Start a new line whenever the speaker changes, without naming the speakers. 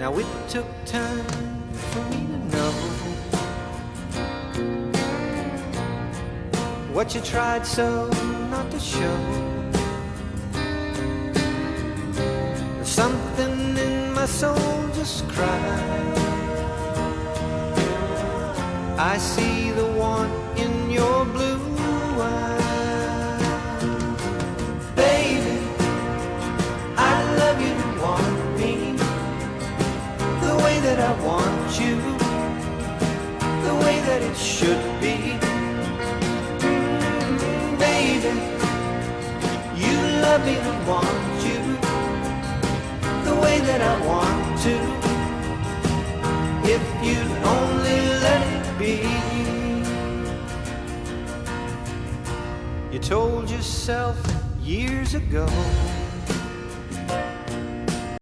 Now it took time for me to know what you tried so not to show. Something in my soul just cried. I see the one in your blue eyes. Baby, I love you to want me the way that I want you, the way that it should be. Baby, you love me to want you the way that I want to, if you'd only let it be. You told yourself years ago